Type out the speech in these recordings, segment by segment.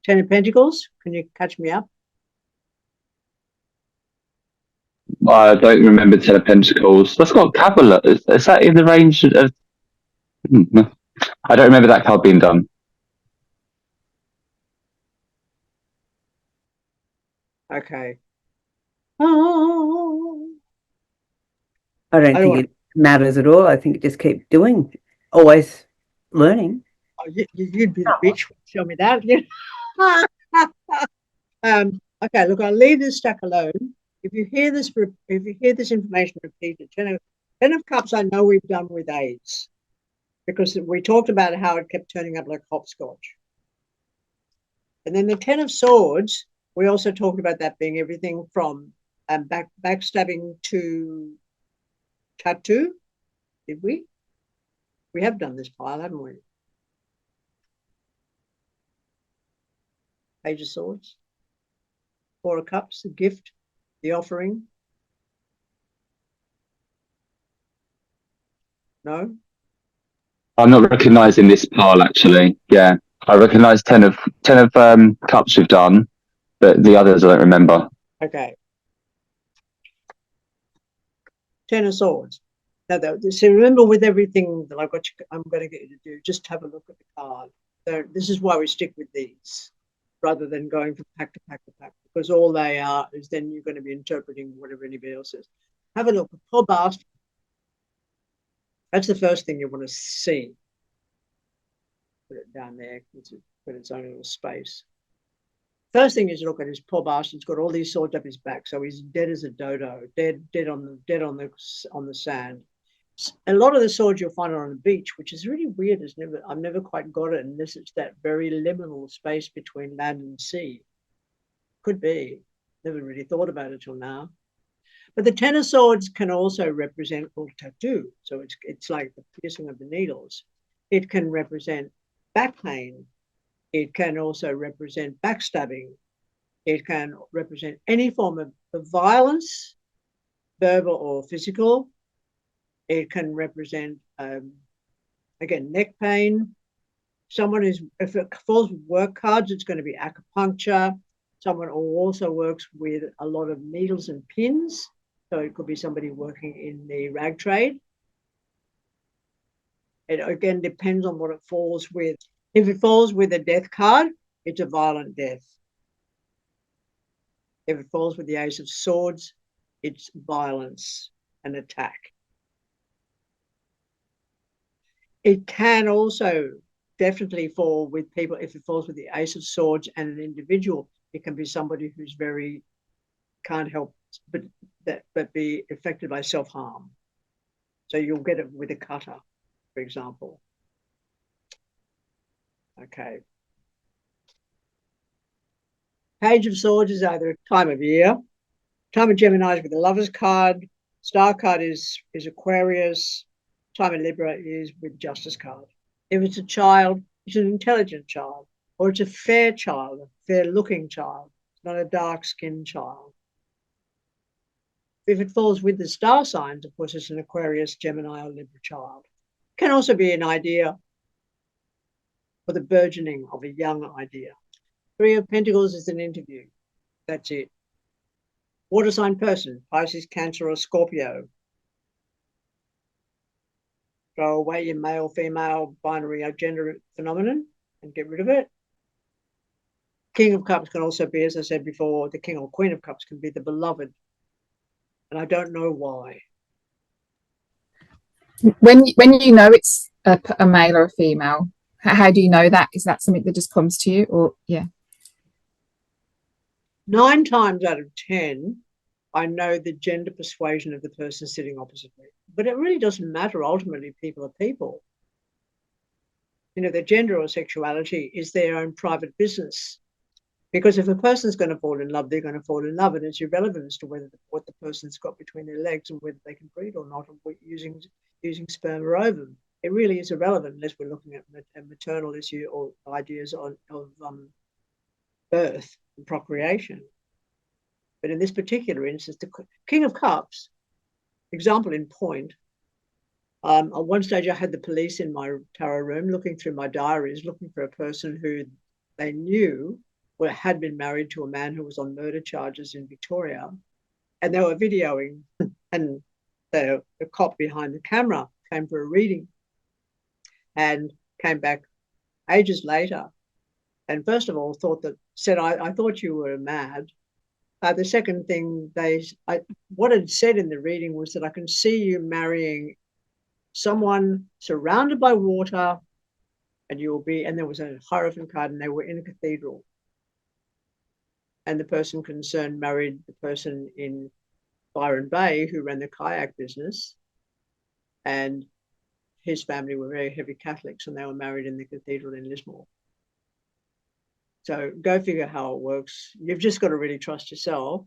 Ten of Pentacles. Can you catch me up? I don't remember Ten of Pentacles. That's got Cavalry. Is that in the range of? I don't remember that card being done. Okay. Oh. I don't think it matters at all. I think just keep doing, always learning. Oh, you'd be the bitch. Show me that. Okay, look, I'll leave this stack alone. If you hear this information repeated, Ten of Cups, I know we've done with AIDS, because we talked about how it kept turning up like hopscotch. And then the Ten of Swords, we also talked about that being everything from backstabbing to tattoo. Did we? We have done this pile, haven't we? Page of Swords. Four of Cups, the gift, the offering. No? I'm not recognising this pile actually. Yeah, I recognise ten of cups we've done, but the others I don't remember. Okay. Ten of Swords. Now, so remember, with everything that I'm going to get you to do, just have a look at the card. So this is why we stick with these, rather than going from pack to pack to pack, because all they are is then you're going to be interpreting whatever anybody else says. Have a look. Poor bastard. That's the first thing you want to see. Put it down there, put its own little space. First thing is look at his poor bastard's got all these swords up his back, so he's dead as a dodo, dead on the sand. A lot of the swords you'll find on the beach, which is really weird. I've never quite got it unless it's that very liminal space between land and sea. Could be. Never really thought about it till now. But the Ten of Swords can also represent tattoo. So it's like the piercing of the needles. It can represent back pain. It can also represent backstabbing. It can represent any form of violence, verbal or physical. It can represent, again, neck pain. If it falls with work cards, it's going to be acupuncture. Someone who also works with a lot of needles and pins. So it could be somebody working in the rag trade. It again depends on what it falls with. If it falls with a death card, it's a violent death. If it falls with the Ace of Swords, it's violence and attack. It can also definitely fall with people, if it falls with the Ace of Swords and an individual, it can be somebody who's can't help but be affected by self-harm. So you'll get it with a cutter, for example. Okay. Page of Swords is either a time of year. Time of Gemini is with the Lover's card. Star card is Aquarius. Time of Libra is with Justice card. If it's a child, it's an intelligent child, or it's a fair child, a fair-looking child, not a dark-skinned child. If it falls with the star signs, of course, it's an Aquarius, Gemini, or Libra child. It can also be an idea for the burgeoning of a young idea. Three of Pentacles is an interview. That's it. Water sign person, Pisces, Cancer, or Scorpio. Throw away your male, female, binary gender phenomenon and get rid of it. King of Cups can also be, as I said before, the King or Queen of Cups can be the beloved. And I don't know why. When you know it's a male or a female, how do you know that? Is that something that just comes to you, or yeah? 9 times out of 10, I know the gender persuasion of the person sitting opposite me. But it really doesn't matter. Ultimately, people are people. You know, their gender or sexuality is their own private business. Because if a person's going to fall in love, they're going to fall in love, and it's irrelevant as to what the person's got between their legs and whether they can breed or not, or using sperm or ovum. It really is irrelevant unless we're looking at a maternal issue or ideas of birth and procreation. But in this particular instance, the King of Cups, example in point, at one stage I had the police in my tarot room looking through my diaries, looking for a person who they knew had been married to a man who was on murder charges in Victoria, and they were videoing, and the cop behind the camera came for a reading and came back ages later, and first of all said, I thought you were mad. The second thing what it said in the reading was that I can see you marrying someone surrounded by water, and there was a Hierophant card, and they were in a cathedral. And the person concerned married the person in Byron Bay who ran the kayak business, and his family were very heavy Catholics, and they were married in the cathedral in Lismore. So go figure how it works. You've just got to really trust yourself.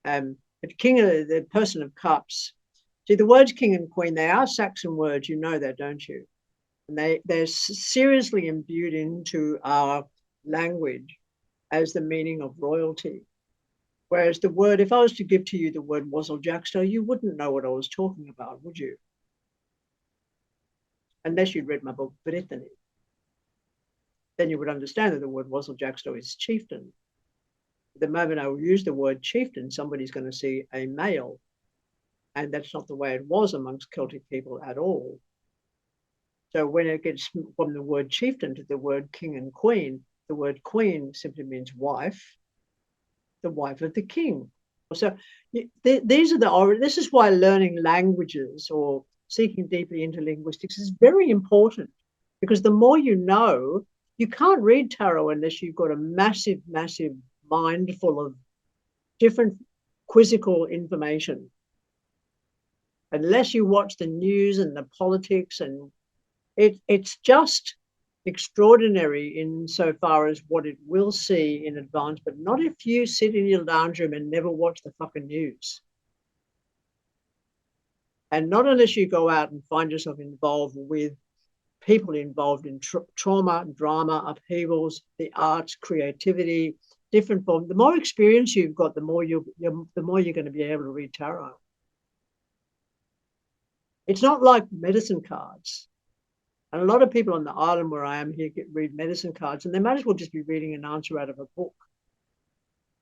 But the person of cups, see, the words king and queen, they are Saxon words, you know that, don't you? And they're seriously imbued into our language as the meaning of royalty. Whereas the word, if I was to give to you the word Wazzle-Jackstow, you wouldn't know what I was talking about, would you? Unless you'd read my book, Brittany. Then you would understand that the word Wazzle-Jackstow is chieftain. The moment I use the word chieftain, somebody's going to see a male. And that's not the way it was amongst Celtic people at all. So when it gets from the word chieftain to the word king and queen, the word queen simply means wife, the wife of the king. So this is why learning languages or seeking deeply into linguistics is very important, because the more you know, you can't read tarot unless you've got a massive, massive mind full of different quizzical information. Unless you watch the news and the politics, and it's just extraordinary insofar as what it will see in advance, but not if you sit in your lounge room and never watch the fucking news. And not unless you go out and find yourself involved with people involved in trauma, drama, upheavals, the arts, creativity, different forms. The more experience you've got, the more you're going to be able to read tarot. It's not like medicine cards. And a lot of people on the island where I am here read medicine cards, and they might as well just be reading an answer out of a book.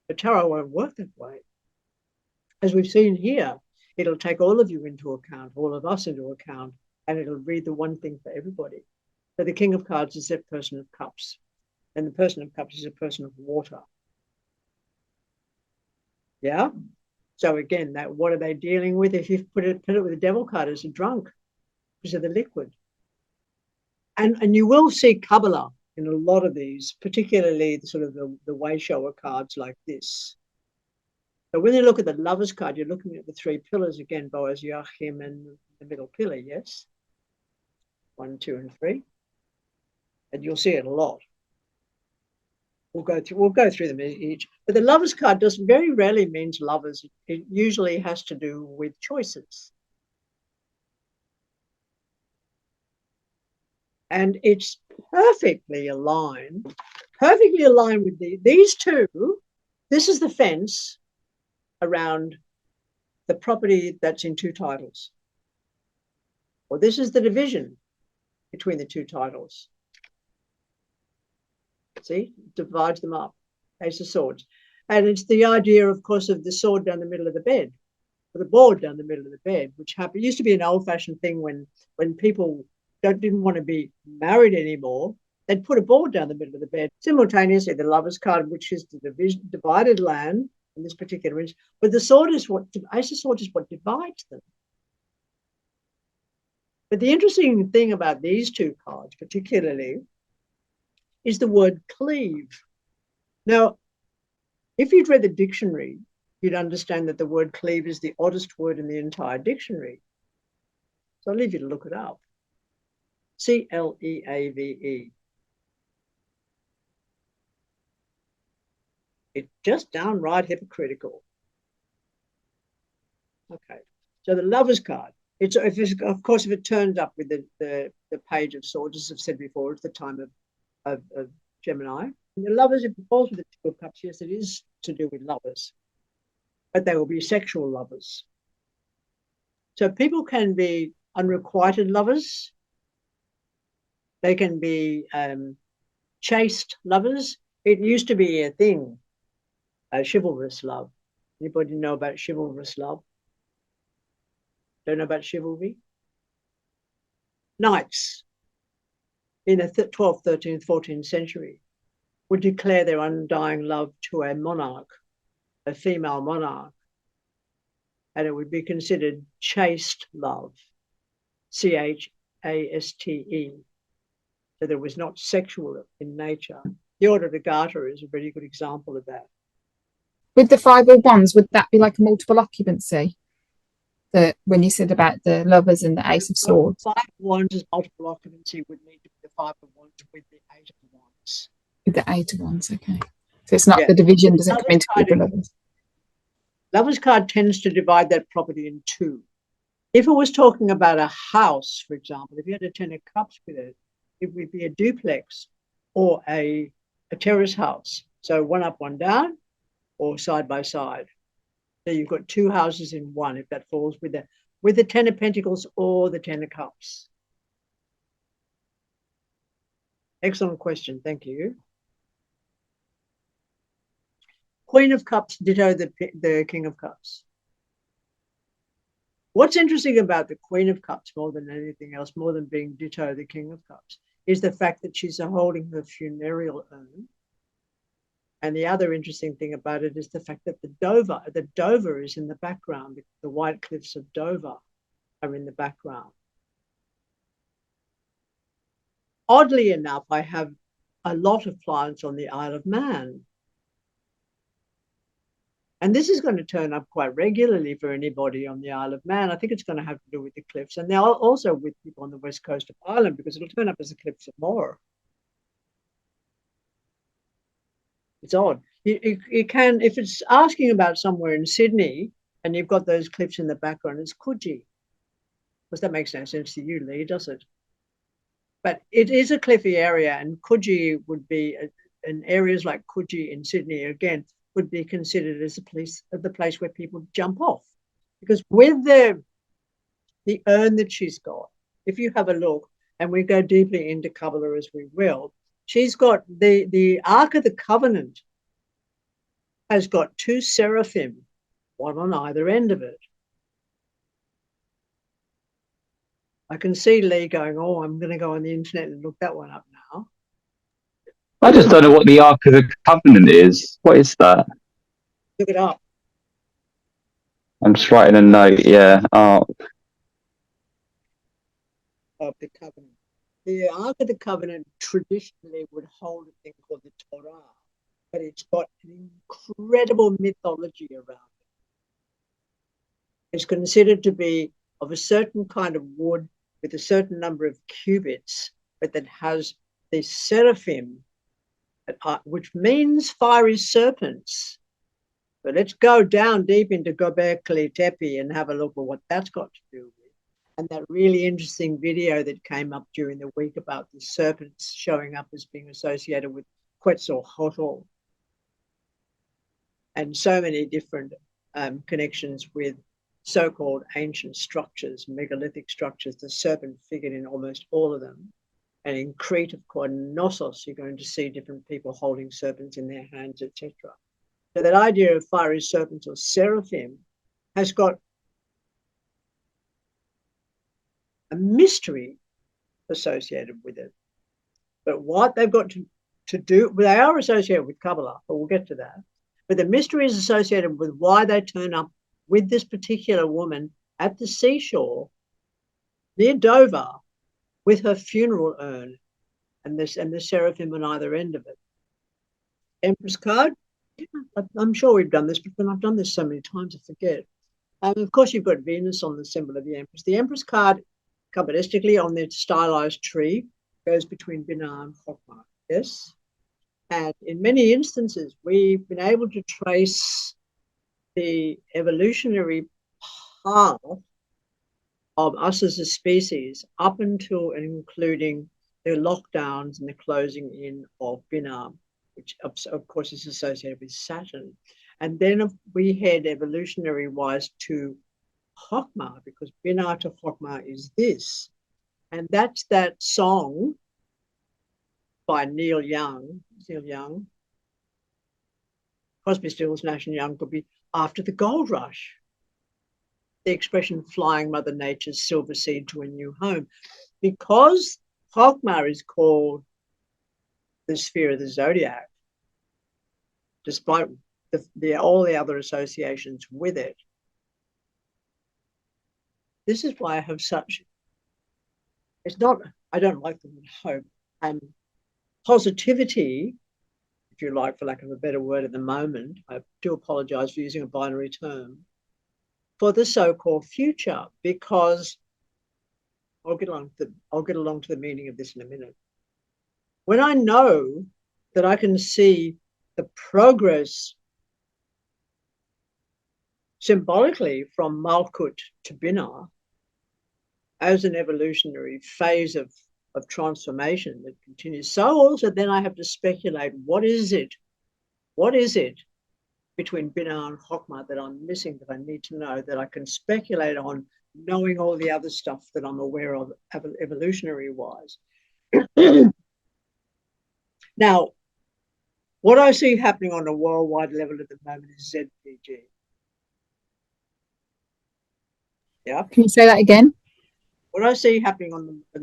But tarot won't work that way. As we've seen here, it'll take all of you into account, all of us into account, and it'll read the one thing for everybody. So the King of Cards is that person of cups, and the person of cups is a person of water. Yeah? So again, what are they dealing with? If you put it with the devil card as a drunk, because of the liquid. And you will see Kabbalah in a lot of these, particularly the way shower cards like this. So when you look at the Lover's card, you're looking at the three pillars again, Boaz, Joachim, and the middle pillar, yes? 1, 2, and 3. And you'll see it a lot. We'll go through them each. But the Lover's card very rarely means lovers. It usually has to do with choices. And it's perfectly aligned with these two. This is the fence around the property that's in 2 titles. Or this is the division between the 2 titles. See, divides them up. Ace of Swords. And it's the idea, of course, of the sword down the middle of the bed, or the board down the middle of the bed, which used to be an old-fashioned thing when people didn't want to be married anymore. They'd put a board down the middle of the bed. Simultaneously, the Lover's card, which is the divided land in this particular instance, but the sword is Ace of Swords is what divides them. But the interesting thing about these 2 cards, particularly, is the word cleave. Now, if you'd read the dictionary, you'd understand that the word cleave is the oddest word in the entire dictionary. So I'll leave you to look it up. C-L-E-A-V-E. It's just downright hypocritical. Okay, so the Lover's card. Of course, if it turns up with the Page of Swords, as I've said before, it's the time of Gemini. And the Lovers, if it falls with the 2 of Cups, yes, it is to do with lovers, but they will be sexual lovers. So people can be unrequited lovers. They can be chaste lovers. It used to be a thing, chivalrous love. Anybody know about chivalrous love? Don't know about chivalry? Knights in the 12th, 13th, 14th century would declare their undying love to a monarch, a female monarch, and it would be considered chaste love, chaste. So that it was not sexual in nature. The Order of the Garter is a very good example of that. With the 5 of Wands, would that be like a multiple occupancy? That when you said about the lovers and the Ace of Swords? 5 of Wands is multiple occupancy would need to be the 5 of Wands with the 8 of Wands. With the 8 of Wands, okay. So it's not the division doesn't come into with the lovers. Lovers card tends to divide that property in 2. If it was talking about a house, for example, if you had a 10 of Cups with it, it would be a duplex or a terrace house. So one up, one down, or side by side. So you've got 2 houses in one, if that falls with the 10 of Pentacles or the 10 of Cups. Excellent question. Thank you. Queen of Cups, ditto the King of Cups. What's interesting about the Queen of Cups more than anything else, more than being ditto the King of Cups, is the fact that she's holding her funereal urn. And the other interesting thing about it is the fact that the Dover is in the background. The White Cliffs of Dover are in the background. Oddly enough, I have a lot of clients on the Isle of Man. And this is going to turn up quite regularly for anybody on the Isle of Man. I think it's going to have to do with the cliffs. And now also with people on the west coast of Ireland, because it'll turn up as the Cliffs of Moher. It's odd. You can, if it's asking about somewhere in Sydney and you've got those cliffs in the background, it's Coogee. Because that makes no sense to you, Lee, does it? But it is a cliffy area, and Coogee would be, in areas like Coogee in Sydney, again, would be considered as the place where people jump off. Because with the urn that she's got, if you have a look, and we go deeply into Kabbalah as we will, she's got the Ark of the Covenant has got 2 seraphim, one on either end of it. I can see Lee going, oh, I'm going to go on the internet and look that one up now. I just don't know what the Ark of the Covenant is. What is that? Look it up. I'm just writing a note, yeah. Ark Of the Covenant. The Ark of the Covenant traditionally would hold a thing called the Torah, but it's got an incredible mythology around it. It's considered to be of a certain kind of wood with a certain number of cubits, but that has the seraphim, which means fiery serpents. But let's go down deep into Göbekli Tepe and have a look at what that's got to do with. And that really interesting video that came up during the week about the serpents showing up as being associated with Quetzalcoatl. And so many different connections with so-called ancient structures, megalithic structures. The serpent figured in almost all of them. And in Crete, of course, Knossos, you're going to see different people holding serpents in their hands, etc. So that idea of fiery serpents or seraphim has got a mystery associated with it. But what they've got to do, well, they are associated with Kabbalah, but we'll get to that. But the mystery is associated with why they turn up with this particular woman at the seashore near Dover with her funeral urn and the seraphim on either end of it. Empress card. I'm sure we've done this, but I've done this so many times I forget. Of course, you've got Venus on the symbol of the Empress. The Empress card, Kabbalistically, on the stylized tree, goes between Binah and Chokmah. Yes? And in many instances, we've been able to trace the evolutionary path of us as a species up until and including the lockdowns and the closing in of Binah, which of course is associated with Saturn. And then we head evolutionary wise to Chokmah, because Binah to Chokmah is this. And that's that song by Neil Young, Crosby, Stills, Nash and Young could be after the gold rush. The expression flying Mother Nature's silver seed to a new home. Because Hogmar is called the sphere of the zodiac, despite all the other associations with it. This is why I have such, it's not, I don't like the word hope, positivity, if you like, for lack of a better word at the moment. I do apologize for using a binary term, for the so-called future, because I'll get along to the meaning of this in a minute. When I know that I can see the progress symbolically from Malkut to Binah as an evolutionary phase of transformation that continues, so also then I have to speculate, what is it between Binah and Hokmah that I'm missing, that I need to know, that I can speculate on, knowing all the other stuff that I'm aware of evolutionary wise. Now, what I see happening on a worldwide level at the moment is ZPG. Yeah. Can you say that again? What I see happening at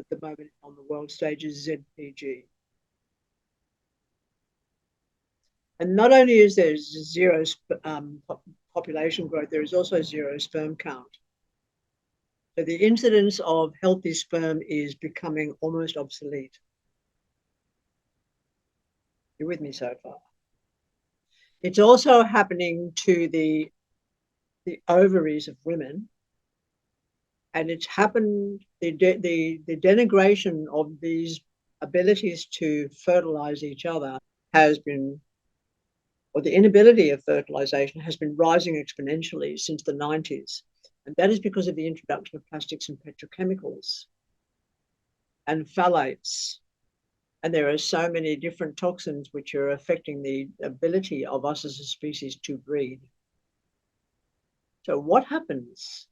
the moment on the world stage is ZPG. And not only is there zero population growth, there is also zero sperm count. So the incidence of healthy sperm is becoming almost obsolete. You're with me so far? It's also happening to the ovaries of women. And it's happened, the denigration of these abilities to fertilize each other has been, or the inability of fertilization has been rising exponentially since the 90s. And that is because of the introduction of plastics and petrochemicals and phthalates. And there are so many different toxins which are affecting the ability of us as a species to breed. So what happens?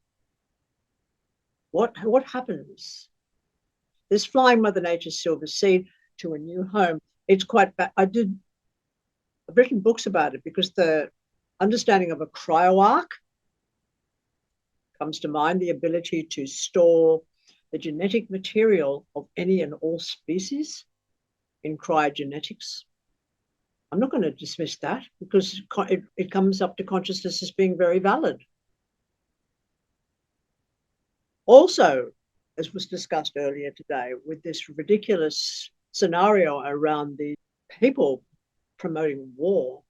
What happens? This flying Mother Nature's silver seed to a new home, it's quite bad. I've written books about it because the understanding of a cryoark comes to mind, the ability to store the genetic material of any and all species in cryogenetics. I'm not going to dismiss that because it comes up to consciousness as being very valid. Also, as was discussed earlier today, with this ridiculous scenario around the people promoting war,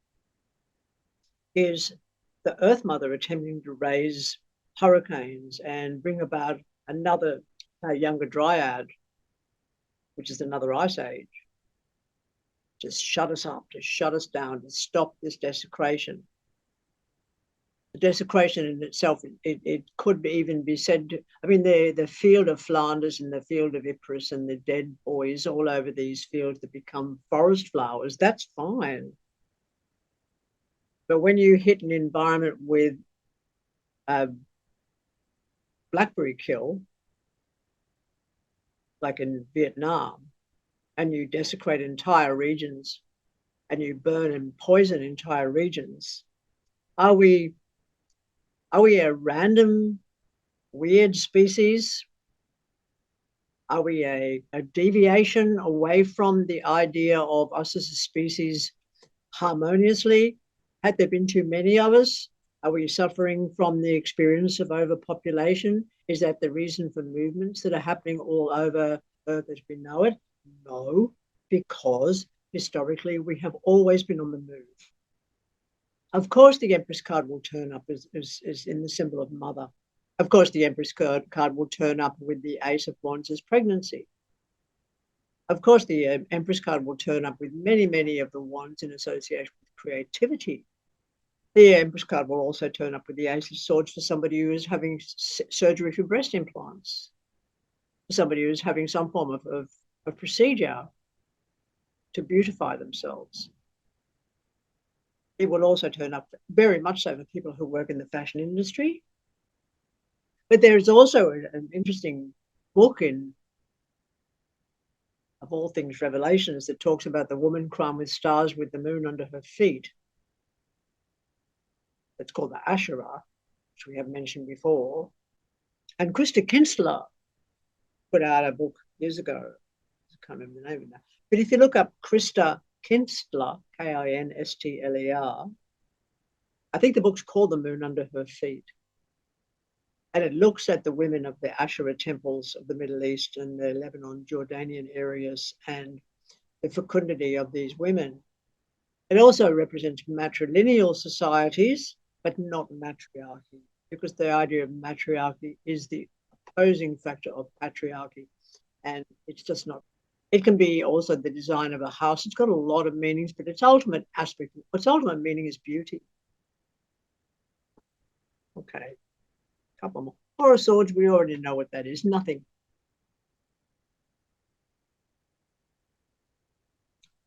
is the Earth Mother attempting to raise hurricanes and bring about another younger dryad, which is another ice age, to shut us up, to shut us down, to stop this desecration. The desecration in itself, it could even be said to, I mean, the field of Flanders and the field of Ypres and the dead boys all over these fields that become forest flowers, that's fine. But when you hit an environment with a blackberry kill, like in Vietnam, and you desecrate entire regions and you burn and poison entire regions, are we a random, weird species? Are we a deviation away from the idea of us as a species harmoniously? Had there been too many of us? Are we suffering from the experience of overpopulation? Is that the reason for movements that are happening all over Earth as we know it? No, because historically we have always been on the move. Of course, the Empress card will turn up as in the symbol of mother. Of course, the Empress card will turn up with the Ace of Wands as pregnancy. Of course, the Empress card will turn up with many, many of the wands in association with creativity. The Empress card will also turn up with the Ace of Swords for somebody who is having surgery for breast implants, for somebody who is having some form of procedure to beautify themselves. It will also turn up very much so for people who work in the fashion industry. But there is also an interesting book in, of all things, Revelations, that talks about the woman crowned with stars with the moon under her feet. that's called the Asherah, which we have mentioned before. And Krista Kinstler put out a book years ago. I can't remember the name of that. But if you look up Krista Kinstler, Kinstler, I think the book's called The Moon Under Her Feet. And it looks at the women of the Asherah temples of the Middle East and the Lebanon, Jordanian areas and the fecundity of these women. It also represents matrilineal societies, but not matriarchy, because the idea of matriarchy is the opposing factor of patriarchy. And it's just not. It can be also the design of a house. It's got a lot of meanings, but its ultimate meaning is beauty. Okay. Couple more. Four of Swords, we already know what that is. Nothing.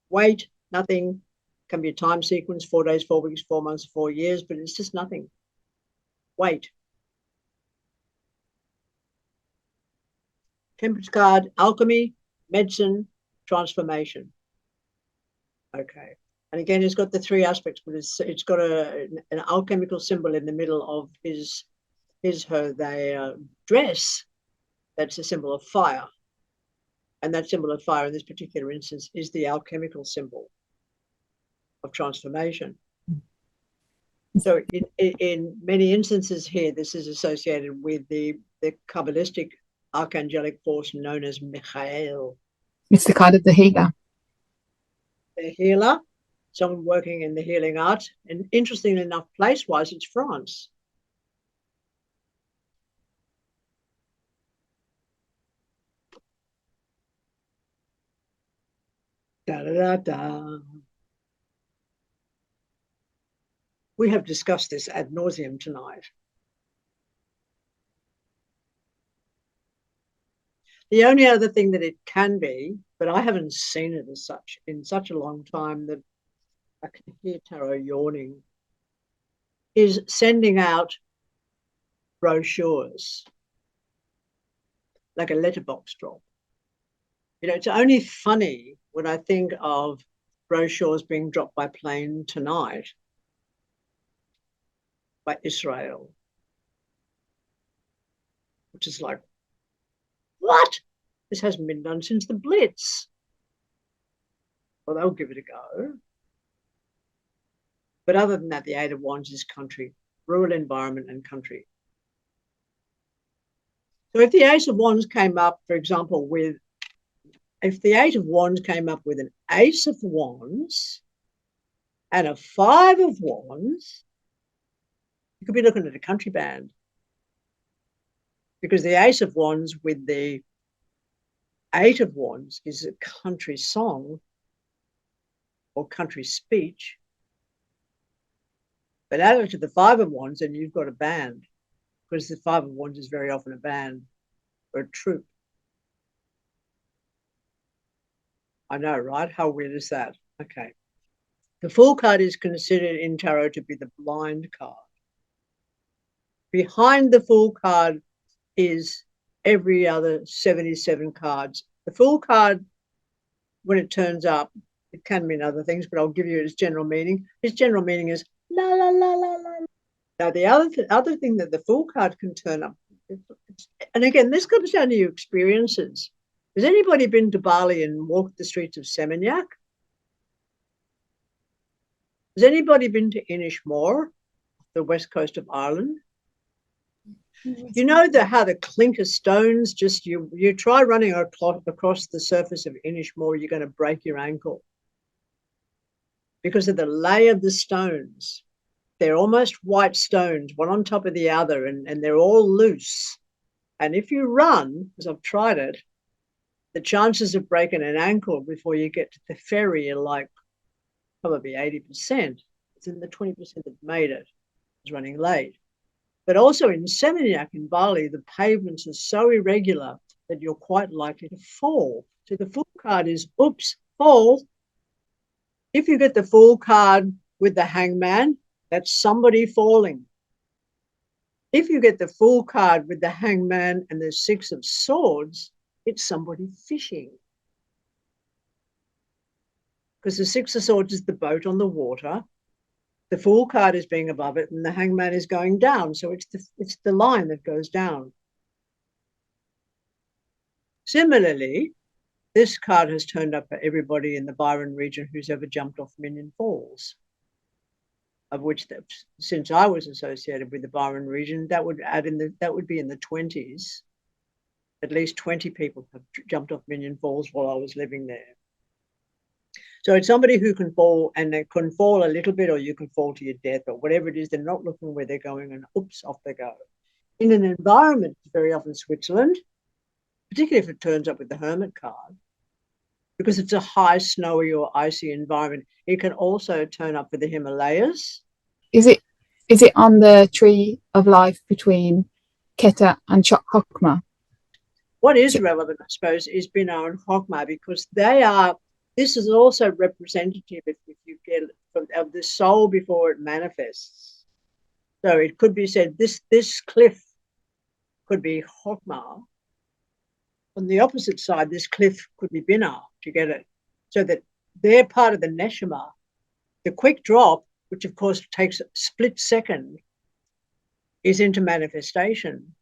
Wait, nothing. Can be a time sequence, 4 days, 4 weeks, 4 months, 4 years, but it's just nothing. Wait. Temperance card, alchemy, medicine, transformation. Okay. And again, it's got the three aspects, but it's got an alchemical symbol in the middle of their dress. That's a symbol of fire. And that symbol of fire in this particular instance is the alchemical symbol of transformation. So in many instances here, this is associated with the Kabbalistic archangelic force known as Michael. It's the card of the healer. The healer, someone working in the healing arts. And interestingly enough, place-wise, it's France. Da, da, da, da. We have discussed this ad nauseum tonight. The only other thing that it can be, but I haven't seen it as such in such a long time that I can hear tarot yawning, is sending out brochures, like a letterbox drop. You know, it's only funny when I think of brochures being dropped by plane tonight by Israel, which is like, what? This hasn't been done since the Blitz. Well, they'll give it a go. But other than that, the Eight of Wands is country, rural environment and country. So if the Ace of Wands came up, for example, if the Eight of Wands came up with an Ace of Wands and a Five of Wands, you could be looking at a country band. Because the Ace of Wands with the Eight of Wands is a country song or country speech. But add it to the Five of Wands and you've got a band, because the Five of Wands is very often a band or a troupe. I know, right? How weird is that? Okay. The Fool card is considered in tarot to be the blind card. Behind the Fool card is every other 77 cards. The Fool card, when it turns up, it can mean other things, but I'll give you its general meaning. Its general meaning is la, la, la, la, la. Now, the other thing that the Fool card can turn up, and again, this comes down to your experiences. Has anybody been to Bali and walked the streets of Seminyak? Has anybody been to Inishmore, the west coast of Ireland? You know how the clinker stones, just you try running across the surface of Inishmore, you're going to break your ankle because of the lay of the stones. They're almost white stones, one on top of the other, and they're all loose. And if you run, as I've tried it, the chances of breaking an ankle before you get to the ferry are like probably 80%. It's in the 20% that made it. It's running late. But also in Seminyak in Bali, the pavements are so irregular that you're quite likely to fall. So the Fool card is, oops, fall. If you get the Fool card with the Hangman, that's somebody falling. If you get the Fool card with the Hangman and the Six of Swords, it's somebody fishing. Because the Six of Swords is the boat on the water. the Fool card is being above it, and the Hangman is going down. So it's the line that goes down. Similarly, this card has turned up for everybody in the Byron region who's ever jumped off Minion Falls, of which, since I was associated with the Byron region, that would be in the 20s. At least 20 people have jumped off Minion Falls while I was living there. So it's somebody who can fall, and they can fall a little bit, or you can fall to your death, or whatever it is. They're not looking where they're going, and oops, off they go. In an environment, very often Switzerland, particularly if it turns up with the Hermit card, because it's a high, snowy or icy environment. It can also turn up for the Himalayas. Is it on the tree of life between Keter and Chokma? What is relevant, I suppose, is Binah and Chokma, because this is also representative, if you get it, of the soul before it manifests. So it could be said, this cliff could be Chokma. On the opposite side, this cliff could be Binah, to get it. So that they're part of the Neshama. The quick drop, which of course takes a split second, is into manifestation,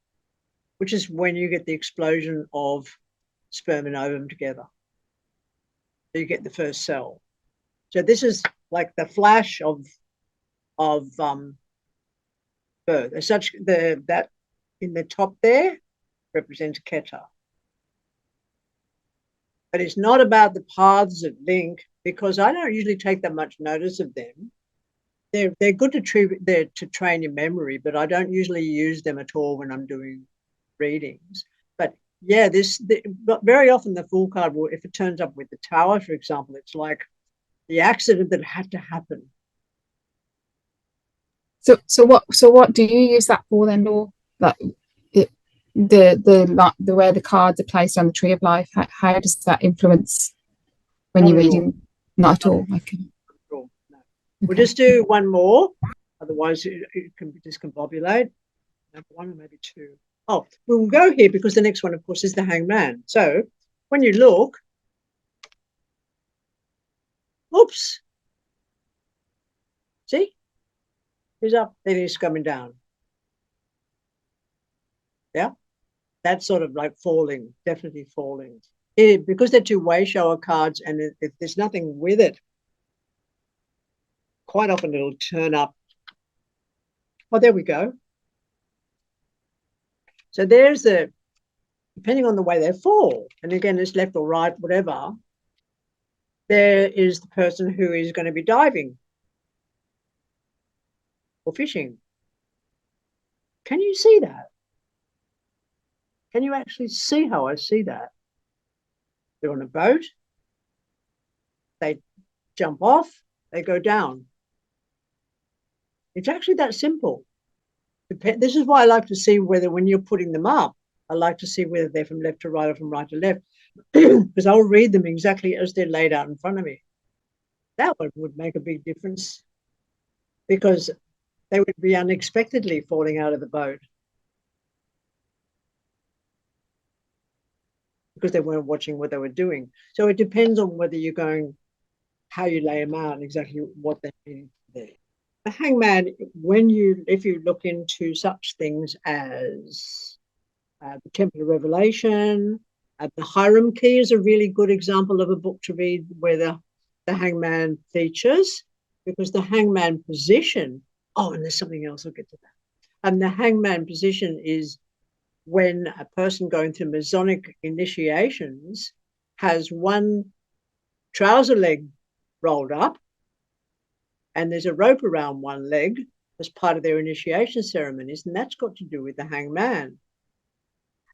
which is when you get the explosion of sperm and ovum together. So you get the first cell. So this is like the flash of birth. As such, that in the top there represents Keter. But it's not about the paths that link, because I don't usually take that much notice of them. They're good to train your memory, but I don't usually use them at all when I'm doing readings. But yeah, but very often the Fool card will, if it turns up with the Tower, for example, it's like the accident that had to happen. So what do you use that for then, Laura? Like the way the cards are placed on the tree of life, how does that influence when you're reading? Not at all. Okay. No. We'll just do one more, otherwise it can discombobulate. One or maybe two. Oh, we'll go here because the next one, of course, is the Hangman. So when you look, oops, see, he's up, then he's coming down. Yeah, that's sort of like falling, definitely falling. Because they're two way shower cards, and if there's nothing with it, quite often it'll turn up. Oh, there we go. So there's depending on the way they fall, and again, it's left or right, whatever, there is the person who is going to be diving or fishing. Can you see that? Can you actually see how I see that? They're on a boat, they jump off, they go down. It's actually that simple. This is why I like to see whether, when you're putting them up, I like to see whether they're from left to right or from right to left, because I'll read them exactly as they're laid out in front of me. That one would make a big difference, because they would be unexpectedly falling out of the boat because they weren't watching what they were doing. So it depends on whether you're going, how you lay them out and exactly what they're meaning there. The Hangman, if you look into such things as the Temple of Revelation, the Hiram Key is a really good example of a book to read where the Hangman features, because the Hangman position, and there's something else, I'll get to that. And the Hangman position is when a person going through Masonic initiations has one trouser leg rolled up, and there's a rope around one leg as part of their initiation ceremonies, and that's got to do with the Hangman.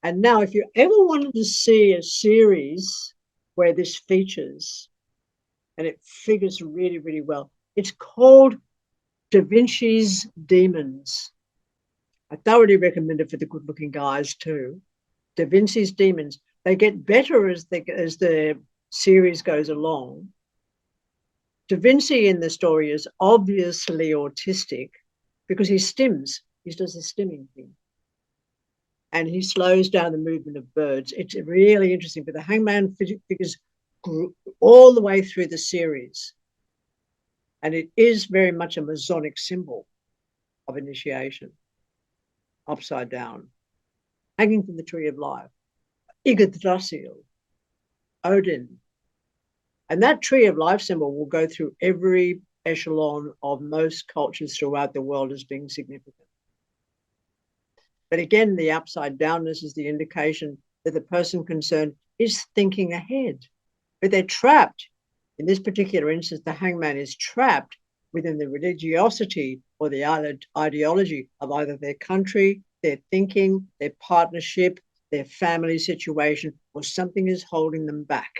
And now, if you ever wanted to see a series where this features, and it figures really, really well, it's called Da Vinci's Demons. I thoroughly recommend it for the good-looking guys too. Da Vinci's Demons. They get better as the series goes along. Da Vinci in the story is obviously autistic because he stims. He does the stimming thing. And he slows down the movement of birds. It's really interesting. But the Hangman figures all the way through the series. And it is very much a Masonic symbol of initiation, upside down, hanging from the tree of life, Yggdrasil, Odin. And that tree of life symbol will go through every echelon of most cultures throughout the world as being significant. But again, the upside downness is the indication that the person concerned is thinking ahead, but they're trapped. In this particular instance, the hangman is trapped within the religiosity or the ideology of either their country, their thinking, their partnership, their family situation, or something is holding them back.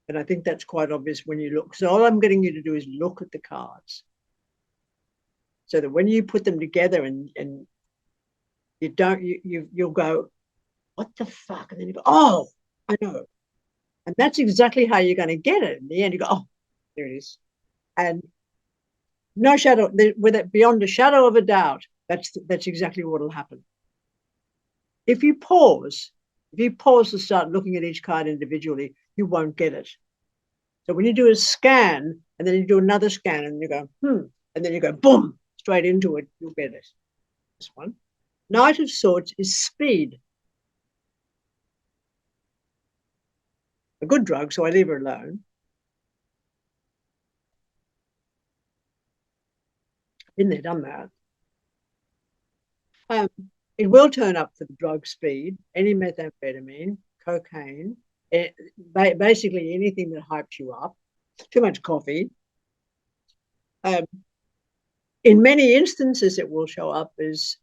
And I think that's quite obvious when you look. So all I'm getting you to do is look at the cards, so that when you put them together and you don't, you'll go, what the fuck? And then you go, oh, I know. And that's exactly how you're going to get it. In the end, you go, oh, there it is. And no shadow, with it beyond a shadow of a doubt, that's exactly what will happen. If you pause to start looking at each card individually, you won't get it. So when you do a scan and then you do another scan and you go, and then you go, boom, straight into it, you'll get it. This one. Knight of Swords is speed. A good drug, so I leave her alone. Been there, done that. It will turn up for the drug speed, any methamphetamine, cocaine, basically anything that hypes you up, too much coffee. In many instances, it will show up as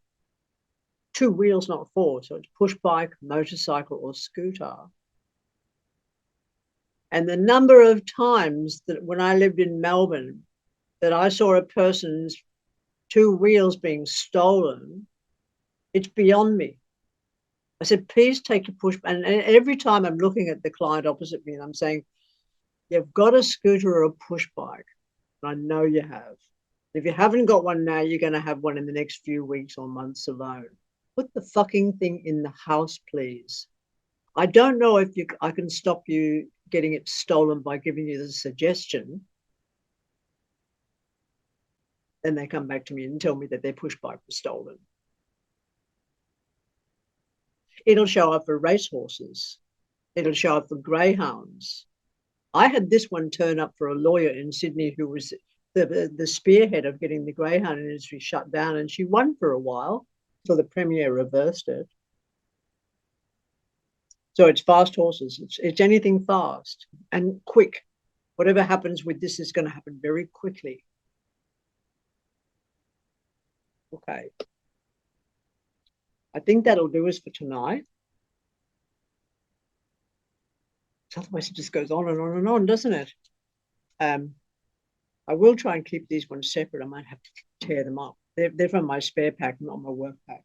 2 wheels, not 4. So it's push bike, motorcycle, or scooter. And the number of times that when I lived in Melbourne, that I saw a person's 2 wheels being stolen, it's beyond me. I said, please take your push. And every time I'm looking at the client opposite me and I'm saying, you've got a scooter or a push bike. And I know you have. If you haven't got one now, you're going to have one in the next few weeks or months alone. Put the fucking thing in the house, please. I don't know if I can stop you getting it stolen by giving you the suggestion. Then they come back to me and tell me that their push bike was stolen. It'll show up for racehorses. It'll show up for greyhounds. I had this one turn up for a lawyer in Sydney who was the spearhead of getting the greyhound industry shut down, and she won for a while until the Premier reversed it. So it's fast horses. It's anything fast and quick. Whatever happens with this is going to happen very quickly. Okay. I think that'll do us for tonight. Otherwise, it just goes on and on and on, doesn't it? I will try and keep these ones separate. I might have to tear them up. They're from my spare pack, not my work pack.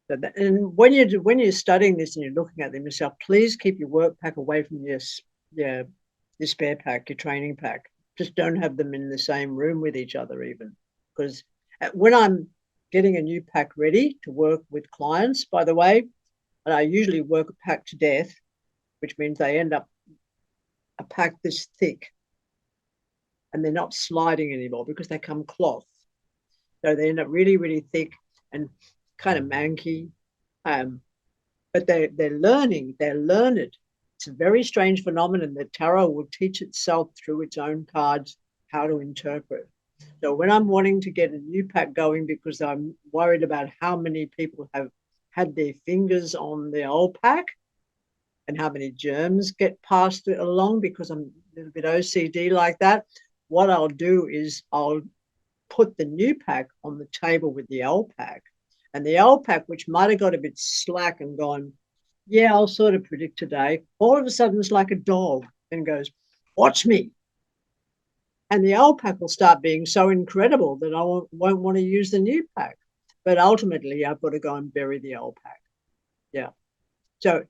And when you're studying this and you're looking at them yourself, please keep your work pack away from your spare pack, your training pack. Just don't have them in the same room with each other, even, because when I'm getting a new pack ready to work with clients, by the way, and I usually work a pack to death, which means they end up a pack this thick and they're not sliding anymore because they come cloth. So they end up really, really thick and kind of manky. But they're learning, they're learned. It's a very strange phenomenon that tarot will teach itself through its own cards how to interpret. So when I'm wanting to get a new pack going because I'm worried about how many people have had their fingers on the old pack and how many germs get passed along, because I'm a little bit OCD like that, what I'll do is I'll put the new pack on the table with the old pack. And the old pack, which might have got a bit slack and gone, yeah, I'll sort of predict today, all of a sudden it's like a dog and goes, watch me. And the old pack will start being so incredible that I won't want to use the new pack. But ultimately, I've got to go and bury the old pack. Yeah. So